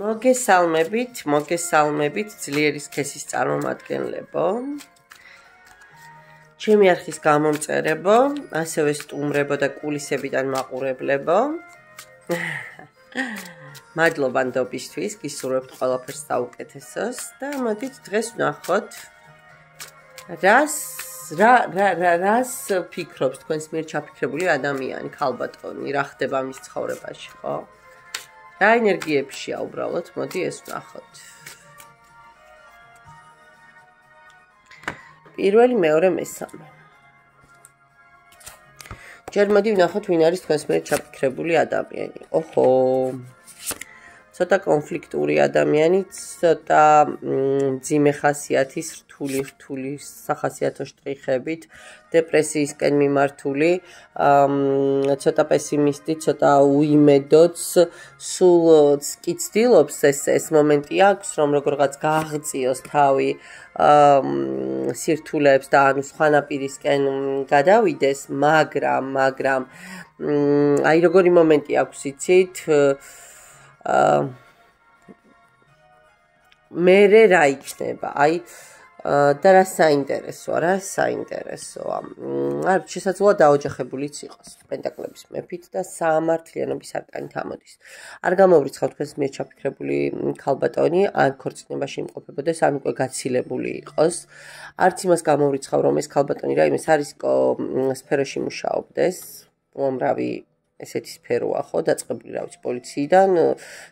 მოგესალმებით ძლიერის ქესის წარმომადგენლებო. ჩემი არხის გამომწერებო, ასევე სტუმრებო და კულისებიდან მაყურებლებო. მადლობა ნდობისთვის, გისურვებთ ყველაფერს საუკეთესოს და მოდით დღეს ვნახოთ რას ფიქრობს თქვენს მიერ ჩაფიქრებული ადამიანი, ქალბატონი, რა ხდება მის ცხოვრებაში, ხო? რა ენერგიებშია უბრალოდ, მოდი ეს ვნახოთ. პირველი, მეორე, მესამე. ჯერ მოდი ვნახოთ ვინ არის თქვენს მიერ ჩაფიქრებული ადამიანი. ოჰო. ცოტა კონფლიქტური ადამიანი, ცოტა მძიმე ხასიათის, რთული სახასიათო შტრიხებით, დეპრესიისკენ მიმართული, ცოტა პესიმისტი, ცოტა უიმედოც, სულ კი ცდილობს ეს მომენტი აქვს, რომ როგორღაც გააღწიოს თავი სირთულეებს და ანუ სხვანაპირისკენ გადავიდეს, მაგრამ აი როგორი მომენტი აქვს, იცით? მერე რა იქნება, აი და რა საინტერესოა, არ შესაძლოა დაოჯახებულიც იყოს, პენტაკლების მეფით და საამართლიანობის არკანით ამოდის. არ გამოვრიცხავ თქვენს მიერ ჩაფიქრებული ქალბატონი, ან ქორწინებაში იმყოფებოდეს, ან უკვე გაცილებული იყოს. არც იმას გამოვრიცხავ, რომ ეს ქალბატონი რაიმე სარისკო სფეროში მუშაობდეს, უამრავი ესეთი სფეროა, ხო, დაწყებული რა ვიცი პოლიციიდან,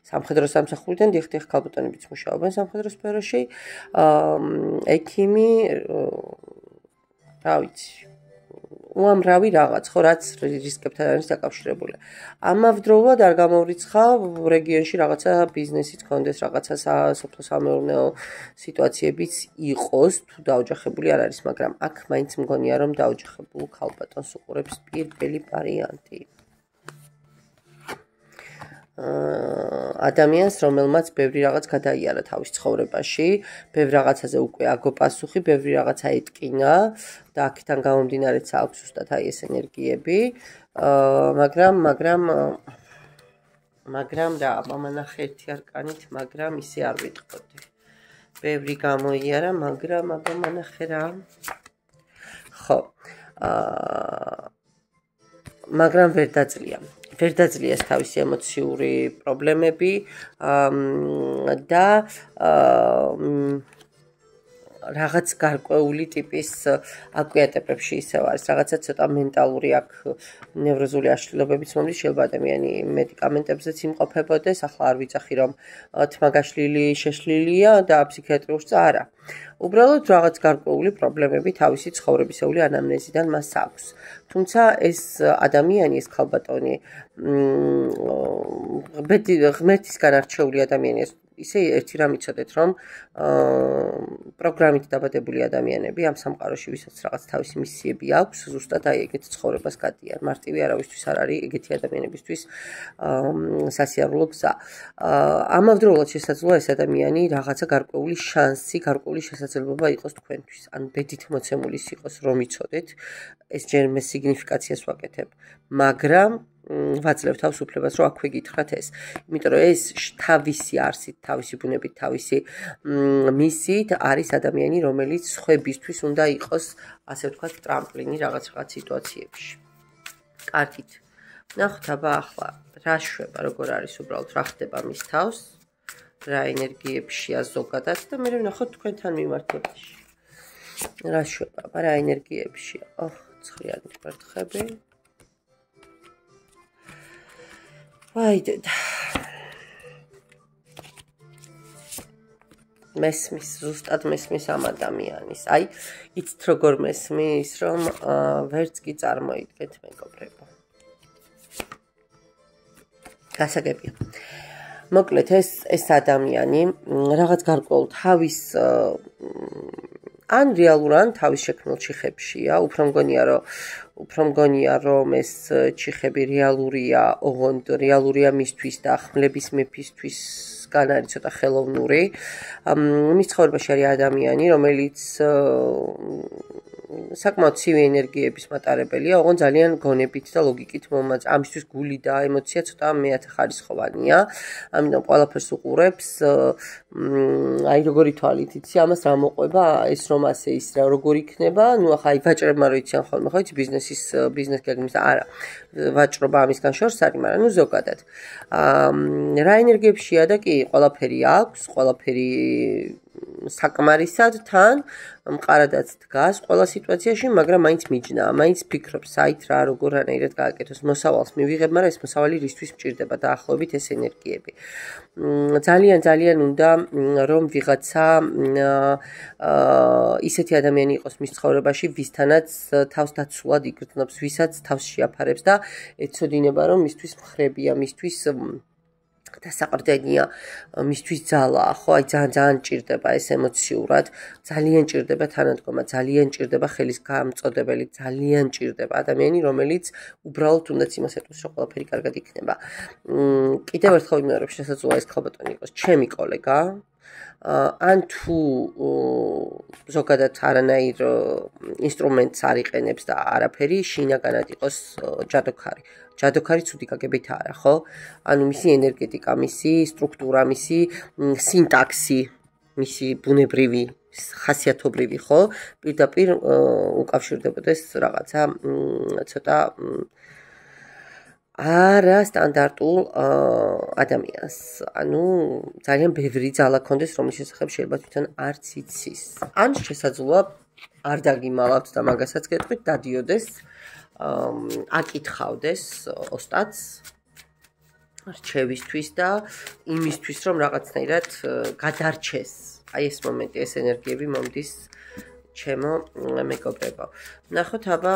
სამხედრო სამსახურიდან, დიახ, ქალბატონებიც მუშაობენ სამხედრო სფეროში, ექიმი, რა ვიცი, უამრავი რაღაც, ხო, რაც რისკებთან არის დაკავშირებული. ამავდროულად არ გამოვრიცხავ რეგიონში რაღაცა ბიზნესიც კონდეს, რაღაცა სასოფლო-სამეურნეო სიტუაციებიც იყოს, თუ დაოჯახებული არ არის, მაგრამ აქ მაინც მგონია, რომ დაოჯახებულ ქალბატონს უყურებს პირველი ვარიანტი. ადამიანს, რომელმაც ბევრი რაღაც გადაიარა თავის ცხოვრებაში, ბევრ რაღაცაზე უკვე აგო პასუხი, ბევრი რაღაცა ეტკინა და აქედან გამომდინარეც აქვს ზუსტად აი ეს ენერგიები, მაგრამ რა, მომანახე ერთი არკანით, მაგრამ ისე არ ვიტყოდი. ბევრი გამოიარა, მაგრამ აბა მონახე რა. ხო. მაგრამ ვერ დაძლია თავისი ემოციური პრობლემები და რაღაც გარკვეული ტიპის აკვიატეპებში ისევ არის, რაღაცა ცოტა მენტალური აქ ნევროზული აშლილობებიც მომდის, შეიძლება ადამიანი მედიკამენტებზეც იმყოფებოდეს, ახლა არ ვიცახი რომ თმა გაშლილი შეშლილია და ფსიქიატრიულში არა. უბრალოდ რაღაც გარკვეული პრობლემები თავისი ცხოვრებისეული ანამნეზიდან მას აქვს. თუმცა ეს ადამიანი, ეს ქალბატონი, ღმერთისგან არჩეული ადამიანი, ისე ერთი რამ იცოდეთ, რომ პროგრამით დაბადებული ადამიანები ამ სამყაროში, ვისაც რაღაც თავისი მისიები აქვს, ზუსტად აი ეგეთ ცხოვრებას გადიან. მარტივი არავისთვის არ არის ეგეთი ადამიანებისთვის სასიარულო გზა. ამავდროულად შესაძლოა ეს ადამიანი რაღაცა გარკვეული შანსი, გარკვეული შესაძლებლობა იყოს თქვენთვის. ან ბედით მოცემულის იყოს, რომ იცოდეთ, ეს ჯერ მე სიგნიფიკაციას ვაკეთებ, მაგრამ ვაძლევ თავს უფლებას, რომ აქვე გითხრათ ეს. იმიტომ რომ ეს თავისი არსით, თავისი ბუნებით, თავისი მისით არის ადამიანი, რომელიც სხვებისთვის უნდა იყოს, ასე ვთქვათ, ტრამპლინი რაღაც სიტუაციებში. კარგით. ნახოთ აბა ახლა რა შვება, როგორ არის უბრალოდ, რა ხდება მის თავს, რა ენერგიებშია ზოგადად და მე ვნახოთ თქვენთან მიმართებაში. რა შვება, აბა რა ენერგიებშია. ცხრიანი კვერთხები. ვაი დედა. მესმის, ზუსტად მესმის ამ ადამიანის. აი, იცით როგორ მესმის, რომ ვერც კი წარმოიდგეთ მეგობრებო. გასაგებია. მოკლედ ეს ადამიანი რაღაც გარკვეულ თავის ან რეალურ ან თავის შექმნილ ჩიხებშია, უფრო მგონია რომ ეს ჩიხები რეალურია, ოღონდ რეალურია მისთვის და ხმლების მეფისთვისგან არის ცოტა ხელოვნური. მის ცხოვრებაში არის ადამიანი, რომელიც საკმაოდ ცივი ენერგიების მატარებელია, ოღონ ძალიან გონებით და ლოგიკით ამისთვის გული და ემოცია ცოტა მეათეხარისხოვანია. ამიტომ ყველაფერს უყურებს, აი როგორი თვალით იცი, ამას რა მოყვება, ეს რომ ასე ის რა როგორ იქნება, ნუ ახლა აი ვაჭრებმა რო იციან ხოლმე, ხო იცი ბიზნეს გეგმის და არა. ვაჭრობა ამისგან შორს არის, მაგრამ ნუ ზოგადად. რა ენერგიებშია და კი ყველაფერი აქვს, ყველაფერი საკმარისად თან მყარადაც დგას ყველა სიტუაციაში, მაგრამ მაინც მიჯნაა, მაინც ფიქრობს, საით რა როგორ რანაირად გააკეთოს, მოსავალს მივიღებ, მაგრამ ეს მოსავალი რისთვის მჭირდება დაახლოებით ეს ენერგიები. ძალიან უნდა რომ ვიღაცა ისეთი ადამიანი იყოს მის ცხოვრებაში, ვისთანაც თავს დაცულად იგრძნობს, ვისაც თავს შეაფარებს და ეცოდინება რომ მისთვის მხრებია, მისთვის დასაყრდენია, მისთვის ძალაა, ხო, აი ძალიან ჭირდება ეს ემოციურად, ძალიან ჭირდება თანადგომა, ძალიან ჭირდება ხელის გამწოდებელი, ძალიან ჭირდება ადამიანი, რომელიც უბრალოდ უნდაც იმას ეტყვის, რომ ყველაფერი კარგად იქნება. კიდევ ერთხელ ვიმეორებ, შესაძლოა ეს ქალბატონი იყოს ჩემი კოლეგა, ან თუ ზოგადად არანაირ ინსტრუმენტს არ იყენებს და არაფერი, შინაგანად იყოს ჯადოქარი. ჯადოქარი ცუდი გაგებით არა, ხო? ანუ მისი ენერგეტიკა, მისი სტრუქტურა, მისი სინტაქსი, მისი ბუნებრივი, ხასიათობრივი, ხო? პირდაპირ უკავშირდებოდეს რაღაცა ცოტა არა სტანდარტულ ადამიანს. ანუ ძალიან ბევრი ძალა ქონდეს, რომლის შესახებ შეიძლება თვითონ არც იცის. ან შესაძლოა არ დაგიმალავთ და მაგასაც გეტყვით, დადიოდეს აკითხავდეს ოსტატს რჩევისთვის და იმისთვის, რომ რაღაცნაირად გადარჩეს. აი ეს მომენტი, ეს ენერგიები მომდის ჩემო მეგობრებო. ნახოთ აბა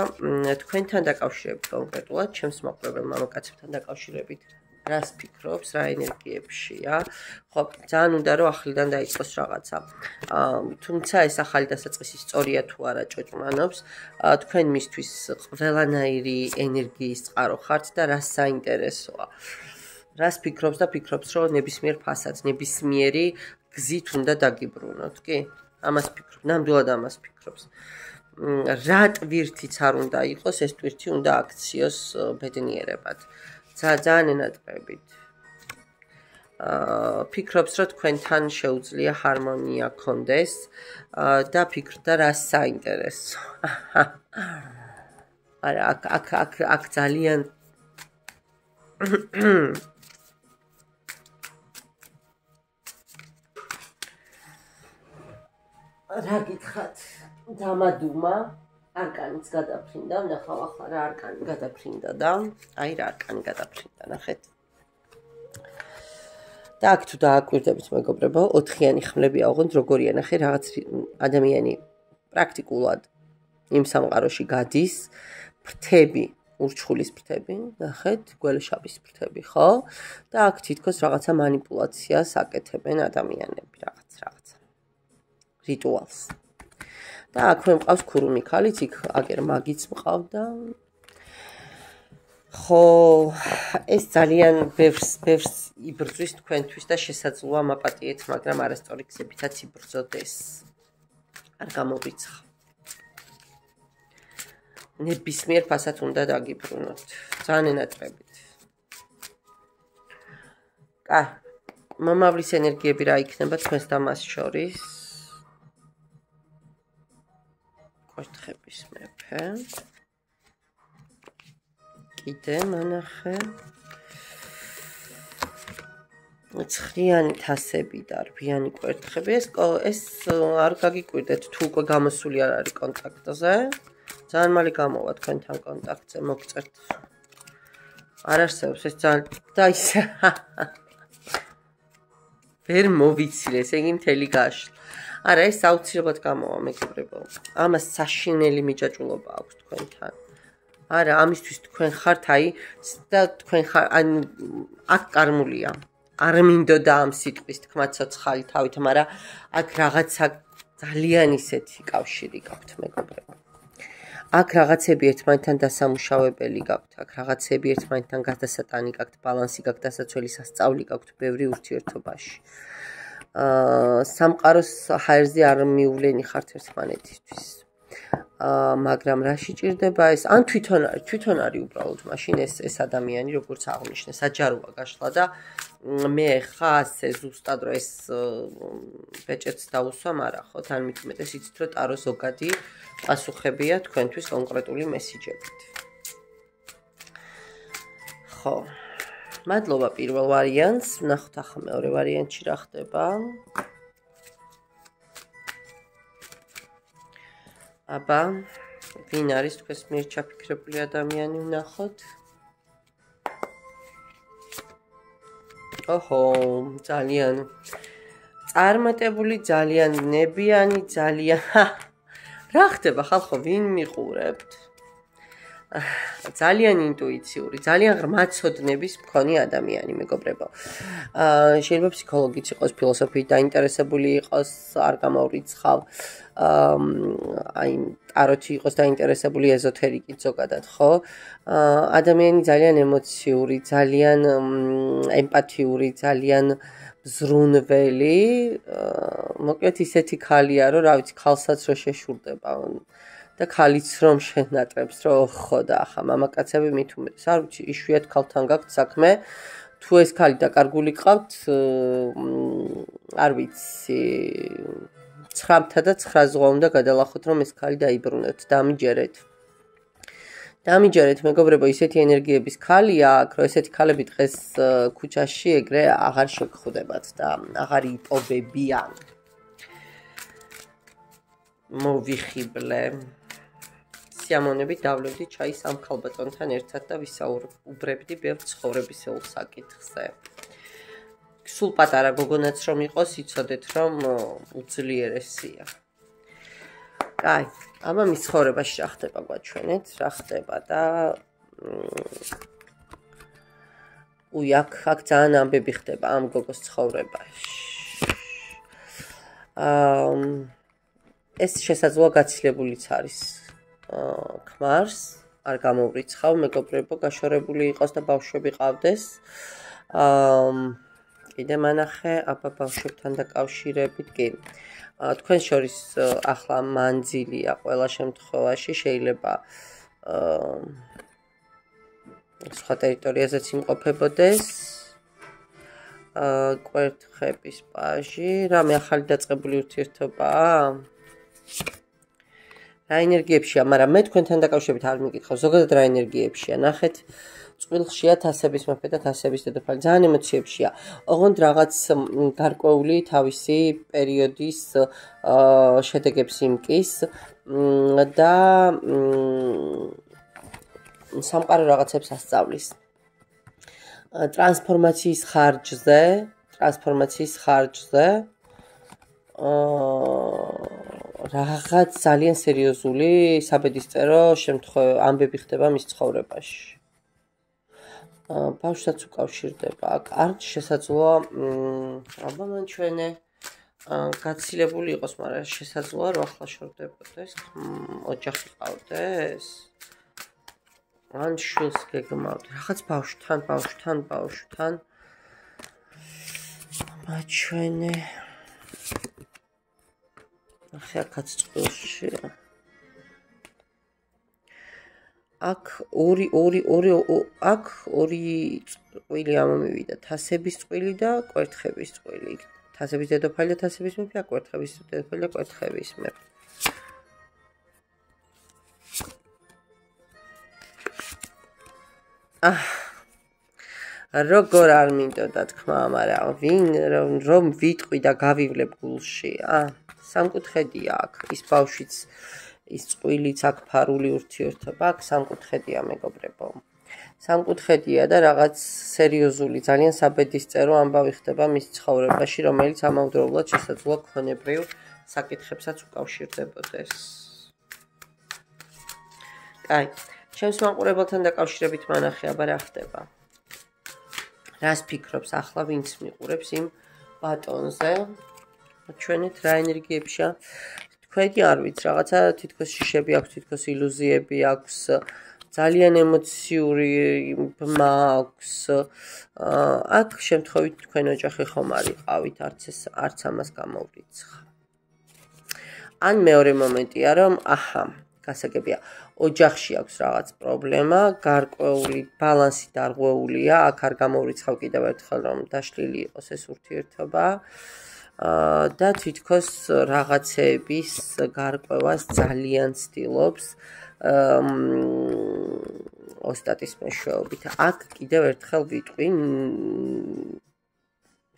თქვენთან დაკავშირებით კონკრეტულად, ჩემს მოყოლებელ მამაკაცებთან დაკავშირებით რას ფიქრობს, რა ენერგიებშია. ხო, ძალიან უნდა რომ ახლიდან დაიწყოს რაღაცა. თუმცა ეს ახალი დასაწყისი სწორია თუ არა ჭოჭმანობს, თქვენ მისთვის ყველანაირი ენერგიის წყარო ხართ და რას საინტერესოა. რას ფიქრობს და ფიქრობს, რომ ნებისმიერ ფასად, ნებისმიერი გზით უნდა დაგიბრუნოთ, კი? ამას ფიქრობ, ნამდვილად ამას ფიქრობს. რა ტვირთიც არ უნდა იყოს, ეს ტვირთი უნდა აქციოს ბედნიერებად. ძალიან ენატრებით. ფიქრობს, რომ თქვენთან შეუძლია ჰარმონია გქონდეს და ფიქრობდა რა საინტერესო. არა, აქ ძალიან რა გითხრათ, დამადუმა არკანიც გადაფრინდა, ნახავ ახლა რა არკანი გადაფრინდა და აი რა არკანი გადაფრინდა, ნახეთ. და აქ თუ დააკვირდებით მეგობრებო, 4-იანი ხმლებია, ოღონდ როგორია, ნახე, რაღაც ადამიანი პრაქტიკულად იმ სამყაროში გადის, ფრთები, ურჩხულის ფრთები, ნახეთ, გველეშაპის ფრთები, ხო? და აქ თითქოს რაღაცა მანიპულაციას აკეთებენ ადამიანები, რაღაცა. რიტუალს. და აქვე მყავს ქურუმი ქალიც, იქ აგერ მაგიც მყავდა. ხო, ეს ძალიან ბევრს იბრძვის თქვენთვის და შესაძლოა მაპატიეთ, მაგრამ არასწორი გზებითაც იბრძოდეს. არ გამოვიცხა. ნებისმიერ ფასად უნდა დაგიბრუნოთ. ძალიან ენატრებით. მომავლის ენერგიები რა იქნება თქვენს და მას შორის? კვერთხების მეფე. კიდე მანახე. ცხრიანი თასები და რვიანი კვერთხები. ეს არ გაგიკვირდეთ თუ უკვე გამოსული არ არის კონტაქტზე. ძალიან მალე გამოვა თქვენთან კონტაქტზე, მოგწერთ. არ არსებობს ეს ძალიან და ისე. ვერ მოვიცილეს, ეგ მთელი გაშლა. არა, ეს აუცილებლად გამოვა, მეგობრებო. ამას საშინელი მიჯაჭვულობა აქვს თქვენთან. არა, ამისთვის თქვენ ხართ, აი, და თქვენ ხარ, ანუ აქ კარმულია. არ მინდოდა ამ სიტყვის თქმა ცოცხალი თავით, მაგრამ აქ რაღაცა ძალიან ისეთი კავშირი გაქვთ, მეგობრებო. აქ რაღაცები ერთმანეთთან დასამუშავებელი გაქვთ, აქ რაღაცები ერთმანეთთან გადასატანი გაქვთ, ბალანსი გაქვთ, დასაცველი სასწაული გაქვთ ბევრი ურთიერთობაში. სამყაროს ჰაერზე არ მივლენი ხართ ერთმანეთისთვის. მაგრამ რა შეჭirdება ეს ან თვითონ არის უბრალოდ მაშინ ეს ადამიანი როგორც აღნიშნე საჯაროა გაშლა და მე ხა ასე ზუსტად რომ ეს ბეჭედს დაუსვამ არა ხო თან მით უმეტეს იცით რომ ტარო ზოგადი პასუხებია თქვენთვის კონკრეტული მესიჯებით ხო მადლობა პირველ ვარიანტს ვნახოთ ახლა მეორე ვარიანტში რა ხდება აბა ვინ არის თქვენს მიერ ჩაფიქრებული ადამიანი ვნახოთ ოჰო ძალიან წარმატებული ძალიან ნებიანი ძალიან რა ხდება ხალხო ვინ მიყურებთ ძალიან ინტუიციური, ძალიან ღრმა ცოდნების მქონე ადამიანი, მეგობრებო. შეიძლება ფსიქოლოგიც იყოს, ფილოსოფიით დაინტერესებული იყოს, არ გამოვრიცხავ. აი, ტაროთი იყოს დაინტერესებული ეზოთერიკით ზოგადად, ხო? ადამიანი ძალიან ემოციური, ძალიან ემპათიური, ძალიან ზრუნველი. მოკლედ ისეთი ქალია, რომ რა ვიცი, ქალსაც რო შეშურდება. და ქალიც რომ შენატრებს რომ ხო და ახლა მამაკაცები მით უმეტეს არ ვიცი იშვიათ ქალთან გაქვთ საქმე თუ ეს ქალი დაკარგული ყავთ არ ვიცი 9-და და 9 ზღვა უნდა გადალახოთ რომ ეს ქალი დაიბრუნოთ დამიჯერეთ მეგობრებო ისეთი ენერგიების ქალია აქ რომ ესეთი ქალები დღეს ქუჩაში ეგრე აღარ შეგხვდებათ და აღარ იპოვებიან მოვიხიბლე სიამონებით დავლევდი ჩაის ამ ქალბატონთან ერთად და ვისაუბრებდი ბევრ ცხოვრებისეულ საკითხზე. სულ პატარა გოგონაც რომ იყოს, იცოდეთ რომ უძლიერესია. კაი, აბა მის ცხოვრებაში რა ხდება გვაჩვენეთ, რა ხდება და აქ ძალიან ამბები ხდება ამ გოგოს ცხოვრებაში. ეს შესაძლოა გაცილებულიც არის. ქმარს არ გამოვრიცხავ მეგობრებო გაშორებული იყოს და ბავშვები ყავდეს კიდე მანახე აბა ბავშვებთან დაკავშირებით კი თქვენ შორის ახლა მანძილია ყველა შემთხვევაში შეიძლება სხვა ტერიტორიაზეც იმყოფებოდეს კვერთხების პაჟი რამე ახალი დაწყებული ურთიერთობაა რა ენერგიებშია, მაგრამ მე თქვენთან დაკავშირებით არ მიკითხავ, ზოგადად რა ენერგიებშია. ნახეთ, წყვილშია თასების მეფე და თასების დედოფალი, ძალიან ემოციებშია. ოღონდ რაღაც გარკვეული თავისი პერიოდის შედეგებს იმკის და სამყარო რაღაცებს ასწავლის. ტრანსფორმაციის ხარჯზე რაღაც ძალიან სერიოზული საბედისწერო ამბები ხდება მის ცხოვრებაში. ბავშვსაც უკავშირდება. არ შესაძლოა აბა მან ჩვენე გაცილებული იყოს, მაგრამ შესაძლოა რომ ახლა შორდებოდეს, ოჯახი ყავდეს. ან შვილს გეგმავდა. რაღაც ბავშვთან. მაჩვენე ახაც წყვილში აქ ორი წყვილი ამომივიდა თასების წყვილი და კვერთხების წყვილი თასების დედოფალი და თასების მეფე კვერთხების დედოფალი და კვერთხების მეფე როგორ არ მინდოდა თქმა მაგრამ ვინ რომ ვიტყვი და გავივლებ გულში სამკუთხედია აქ ის ბავშვიც ის წვილიც აქ ფარული ურთიერთობა აქ სამკუთხედია მეგობრებო სამკუთხედია და რაღაც სერიოზული ძალიან საბედისწერო ამბავი ხდება მის ცხოვრებაში რომელიც ამავდროულად შესაძლოა ქონებრივ საკითხებსაც უკავშირდებოდეს კაი ჩემს მაყურებელთან დაკავშირებით მანახე აბა რა ხდება რას ფიქრობს ახლა ვინც მიყურებს იმ ბატონზე ჩვენით რა ენერგიებშია თქვენი არ ვიცი რაღაცა თითქოს შიშები აქვს თითქოს ილუზიები აქვს ძალიან ემოციური ბმა აქვს აქ შემთხვევით თქვენ ოჯახი ხომ არ იყავით არც ამას გამოვრიცხა ან მეორე მომენტია რომ აჰა გასაგებია. ოჯახში აქვს რაღაც პრობლემა, გარკვეული ბალანსი დარღვეულია, აქ არ გამოვრიცხავ კიდევ ერთხელ რომ დაშლილი იყოს ეს ურთიერთობა. და თითქოს რაღაცეების გარკვევას ძალიან ცდილობს ოსტატის მეშვეობით. აქ კიდევ ერთხელ ვიტყვი,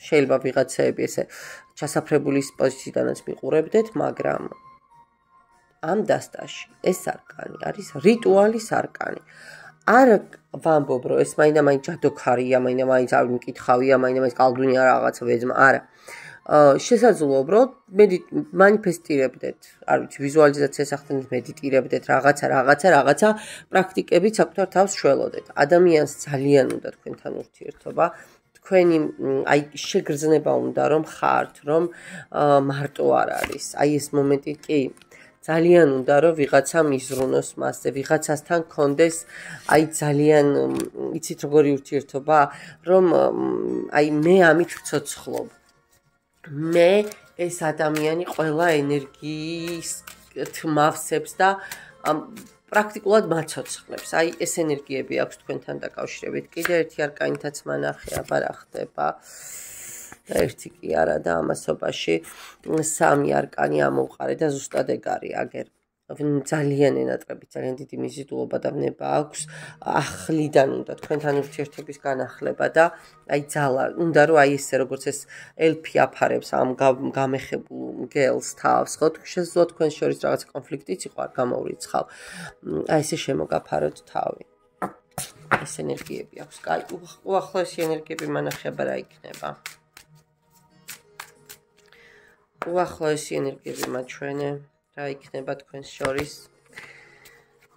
შეიძლება ვიღაცეები ესე ჩასაფრებულის პოზიციიდანაც მიყურებდეთ, მაგრამ ამ დასტაში ეს არკანი არის რიტუალის არკანი. არ ვამბობ, რომ ეს მაინდა-მაინც ჯადოქარია, მაინდა-მაინც არ მკითხავია, მაინდა-მაინც კალდუნია რაღაცა ვეძმა, არა. შესაძლოა უბრალოდ მანიფესტირებდეთ, არ ვიცი, ვიზუალიზაციას ახდენთ, მედიტირებდეთ, რაღაცა პრაქტიკებით საკუთარ თავს შველოდეთ. ადამიანს ძალიან უნდა თქვენთან ურთიერთობა, თქვენი აი შეგრძნება უნდა რომ ხართ, რომ მარტო არ არის. აი ეს მომენტი კი ძალიან უნდა რომ ვიღაცა მიზრუნოს მასზე, ვიღაცასთან კონდეს აი ძალიან იცით როგორი ურთიერთობა, რომ აი მე ამით ვცოცხლობ. მე ეს ადამიანი ყველა ენერგიის თმავსებს და პრაქტიკულად მაცოცხლებს. აი ეს ენერგიები აქვს თქვენთან დაკავშირებით. კიდე ერთი არკანითაც მანახე, აბა რა ხდება. და ერთი კი არა და ამასობაში 3 არკანი ამოვყარე და ზუსტად ეგ არის აგერ. ძალიან ენატრები, ძალიან დიდი მიზიდულობა და ვნება აქვს. ახლიდან უნდა თქვენთან ურთიერთობის განახლება და აი ძალა, უნდა რომ აი ესე როგორც ეს ელფი აფარებს ამ გამეხებულ მგელს თავს, ხო, შესაძლოა თქვენ შორის რაღაც კონფლიქტიც იყო, არ გამოვრიცხავ. აი ესე შემოგაფაროთ თავი. ეს ენერგიები აქვს. კაი, უახლოესი ენერგიები მანახება რა იქნება. უახლოესი ენერგიები მაჩვენე. რა იქნება თქვენს შორის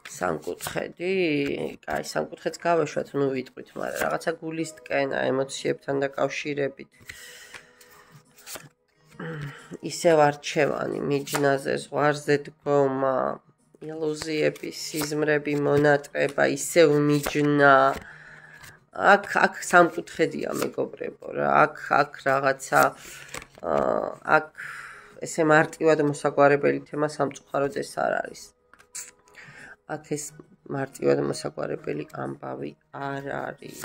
სამკუთხედი? კაი, სამკუთხედს გავეშვათ, ნუ ვიტყვით, მაგრამ რაღაცა გულის ტკენა, ემოციებთან დაკავშირებით. ისევ არჩევანი, მიჯნაზე, ზღვარზე დგომა, ილუზიები, სიზმრები, მონატრება, ისევ მიჯნა. აქ სამკუთხედია მეგობრებო რა, აქ რაღაცა აქ ესე მარტივად მოსაგვარებელი თემა სამწუხაროდ ეს არ არის. აქ ეს მარტივად მოსაგვარებელი ამბავი არ არის.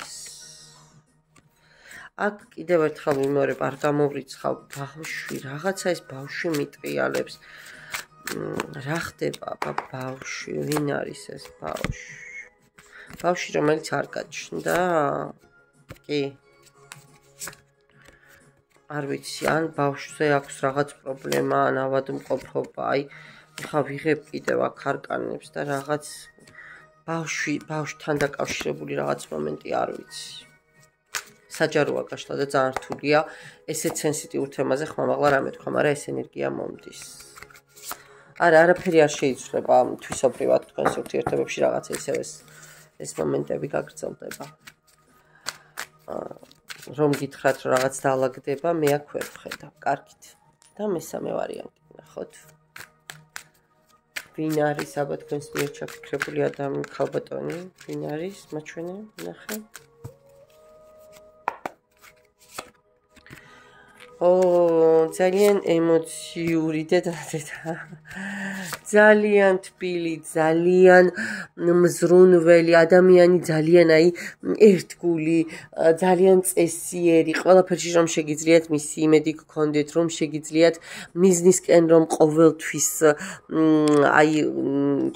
აქ კიდევ ერთხელ ვიმეორებ, არ გამოვრიცხავ ბავშვი, რაღაცა ეს ბავშვი მიტრიალებს. რა ხდება ბავშვი, ვინ არის ეს ბავშვი? ბავშვი რომელიც არ გაჩნდა? კი. არ ვიცი, ან ბავშვზე აქვს რაღაც პრობლემა, ან ავადმყოფობა, აი, ხა ვიღებ კიდევ აქ არკანებს და რაღაც ბავშვთან დაკავშირებული რაღაც მომენტი არ ვიცი. საჯაროა გაშლა და ძალიან რთულია, ესეც სენსიტიურ თემაზე ხმამაღლა რამე თქვა, მაგრამ ეს ენერგია მომდის. არა, არაფერი არ შეიცვლება თვისობრივად თქვენს ურთიერთობებში რაღაცა ისევ ეს მომენტები გაგრძელდება. რომ გითხრათ რომ რაღაც დაალაგდება, მე აქ ვერ ვხედავ. კარგით. და მესამე ვარიანტი ნახოთ. ვინ არის აბა თქვენს მიერ ჩაფიქრებული ადამიანი, ქალბატონი? ვინ არის? მაჩვენე, ნახე. ძალიან ემოციური და ძალიან თბილი, ძალიან მზრუნველი ადამიანი, ძალიან აი ერთგული, ძალიან წესიერი, ყველაფერში რომ შეგიძლიათ მისი იმედი გქონდეთ, რომ შეგიძლიათ მიზნისკენ რომ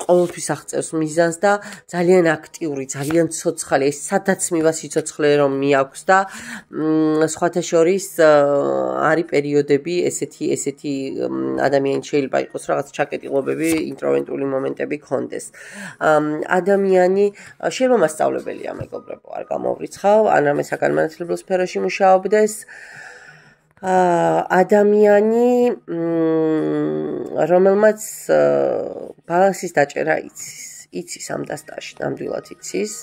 ყოველთვის აღწევს მიზანს და ძალიან აქტიური, ძალიან ცოცხალი, ეს სადაც მივა სიცოცხლე რომ მიაქვს და სხვათა შორის არის პერიოდები, ესეთი ადამიანი შეიძლება იყოს რაღაც ჩაკეტილობები, ინტროვერტული მომენტები ქონდეს. ადამიანი შეიძლება მასწავლებელია, მეგობრებო, არ გამოვრიცხავ, ან რამე საგანმანათლებლო სფეროში მუშაობდეს. ადამიანი, რომელმაც ბალანსის დაჭერა იცის ამ დასტაში, ნამდვილად იცის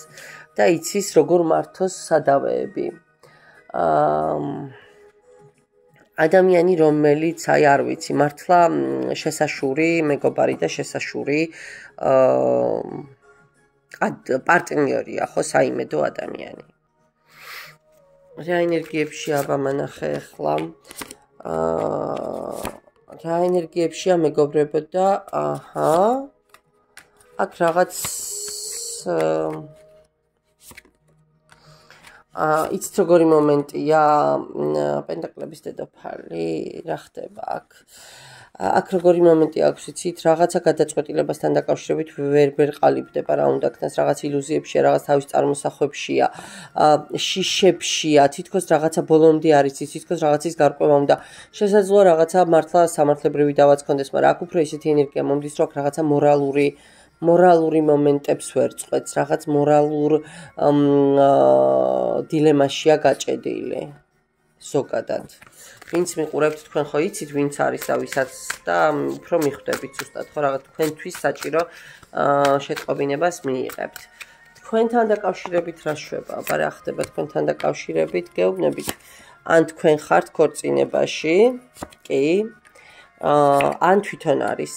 და იცის როგორ მართოს სადავეები. ადამიანი, რომელიც აი არ ვიცი, მართლა შესაშური, მეგობარი და შესაშური პარტნიორია, ხო, საიმედო ადამიანი. რა ენერგიებში აბა მანახე ახლა? რა ენერგიებშია მეგობრებო და აჰა. აქ რაღაც იცით როგორი მომენტია პენტაკლების დედოფალი რა ხდება აქ როგორი მომენტი აქვს იცით რაღაცა გადაწყვეტილებასთან დაკავშირებით ვერ ყალიბდება რა უნდა ქნას რაღაც ილუზიებშია რაღაც თავის წარმოსახვებშია შიშებშია თითქოს რაღაცა ბოლომდე არის თითქოს რაღაცის გარკვევა უნდა შესაძლოა რაღაცა მართლა სამართლებრივი დავაც კონდეს მაგრამ აქ უფრო ისეთი ენერგია მომდის რომ რაღაცა მორალური მომენტებს ვერ წყვეტს რაღაც მორალურ დილემაშია გაჭედილი ზოგადად ვინც მიყურებთ თქვენ ხო იცით ვინც არის და ვისაც და უფრო მიხვდებით ზუსტად ხო რაღაც თქვენთვის საჭირო შეტყობინებას მიიღებთ თქვენთან დაკავშირებით რა შვება აბა რა ხდება თქვენთან დაკავშირებით გეუბნებით ან თქვენ ხართ ქორწინებაში კი ან თვითონ არის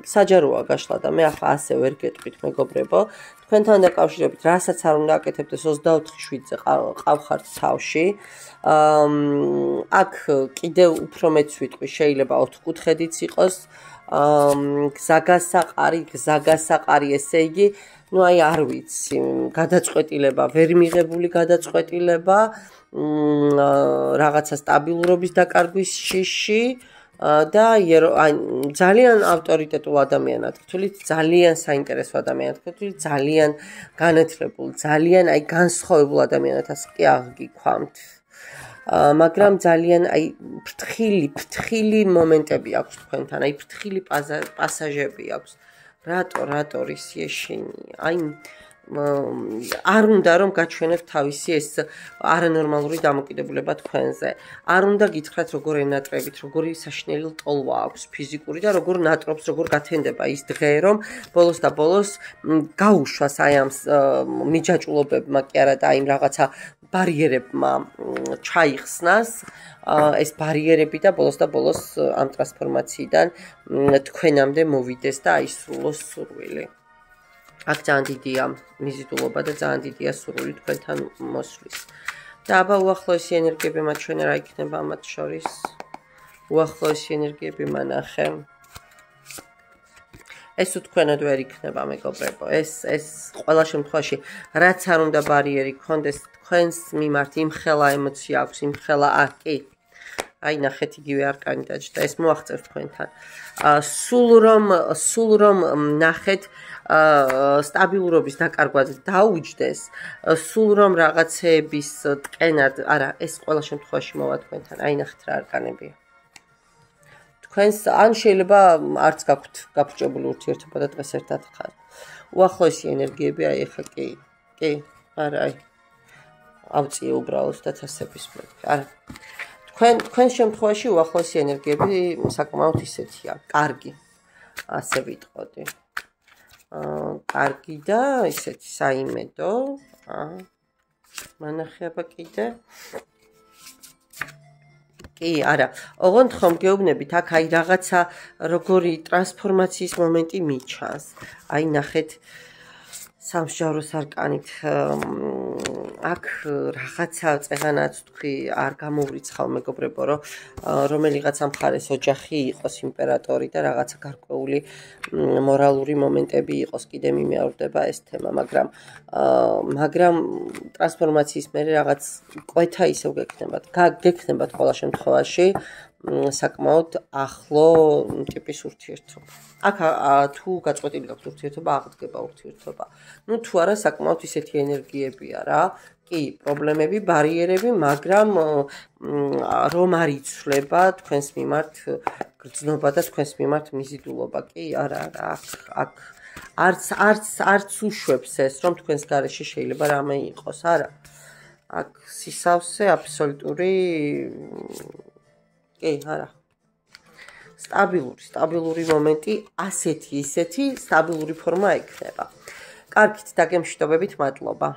საჯაროა გაშლა და მე ახლა ასე ვერ გეტყვით მეგობრებო თქვენთან დაკავშირებით რასაც არ უნდა აკეთებდეს 24/7-ზე ყავხართ თავში აქ კიდევ უფრო მეც ვიტყვი შეიძლება 4 კუთხედიც იყოს გზაგასაყარი ესე იგი ну აი არ ვიცი გადაწყვეტილება ვერ მიღებული გადაწყვეტილება რაღაცა სტაბილურობის დაკარგვის შიში და ძალიან ავტორიტეტულ ადამიანად გთვლით ძალიან საინტერესო ადამიანად გთვლით ძალიან განათლებულ ძალიან აი განსხვავებულ ადამიანად ასე კი აღგიქვამთ მაგრამ ძალიან აი ფრთხილი მომენტები აქვს თქვენთან აი ფრთხილი პასაჟები აქვს რატო ისიეშინი აი არ უნდა რომ გაჩვენებთ თავისი ეს არანორმალური დამოკიდებულება თქვენზე. არ უნდა გითხრათ როგორ ენატრებით, როგორი საშინელი ტოლვა აქვს ფიზიკური და როგორ ნატრობს, როგორ გათენდება ის დღე, რომ ბოლოს და ბოლოს გაუშვას აი ამ მიჯაჭულობებმა კი არა და იმ რაღაცა ბარიერებმა ჩაიხსნას ეს ბარიერები და ბოლოს ამ ტრანსფორმაციიდან თქვენამდე მოვიდეს და აისრულოს სურვილი. აქ ძალიან დიდია მიზიდულობა და ძალიან დიდია სურვილი თქვენთან მოსვლის. და აბა უახლოესი ენერგიები მაჩვენა რა იქნება ამათ შორის. უახლოესი ენერგიები მანახე. ეს თქვენად ვერ იქნება მეგობრებო. ეს ყველა შემთხვევაში რაც არ უნდა ბარიერი გქონდეს თქვენს მიმართ იმხელა ემოცია აქვს, იმხელა კი. აი ნახეთ იგივე არკანი დაჯდა ეს მოაღწევ თქვენთან. სულ რომ ნახეთ სტაბილურობის დაკარგვად დაუჯდეს, სულ რომ რაღაცეების ტკენად, არა, ეს ყველა შემთხვევაში მოვა თქვენთან. აი ნახეთ რა არკანებია. თქვენს ან შეიძლება არც გაქვთ გაფრჭებული ურთიერთობა და დღეს ერთად ხარ. უახლოესი ენერგიები აი ეხა კი, არა აი. ავწიე უბრალოდ და თასების მეთქი. არა. თქვენ შემთხვევაში უახლოესი ენერგიები საკმაოდ ისეთია, კარგი. ასე ვიტყოდი. კარგი და ისეთი საიმედო. მანახე აბა კიდე. კი, არა. ოღონდ ხომ გეუბნებით, აქ აი რაღაცა როგორი ტრანსფორმაციის მომენტი მიჩანს. აი ნახეთ სამსჯავროს არკანით აქ რაღაცა წეღანაც თქვი არ გამოვრიცხავ მეგობრებო რომ რომელიღაცა მხარეს ოჯახი იყოს იმპერატორი და რაღაცა გარკვეული მორალური მომენტები იყოს კიდე მიმეორდება ეს თემა მაგრამ ტრანსფორმაციის მერე რაღაც კვეთა ისევ გექნებათ ყველა შემთხვევაში საკმაოდ ახლო ტიპის ურთიერთობა. აქ თუ გაწყვეტილი გაქვთ ურთიერთობა, აღდგება ურთიერთობა. ნუ თუ არა საკმაოდ ისეთი ენერგიებია რა. კი, პრობლემები, ბარიერები, მაგრამ რომ არ იცვლება თქვენს მიმართ გრძნობა და თქვენს მიმართ მიზიდულობა. კი, არა, აქ არც უშვებს ეს, რომ თქვენს გარეშე შეიძლება რამე იყოს, არა. აქ სისავსე აბსოლუტური კი, არა. სტაბილური მომენტი, ასეთი, ისეთი სტაბილური ფორმა ექნება. კარგით, დაგემშვიდობებით, მადლობა.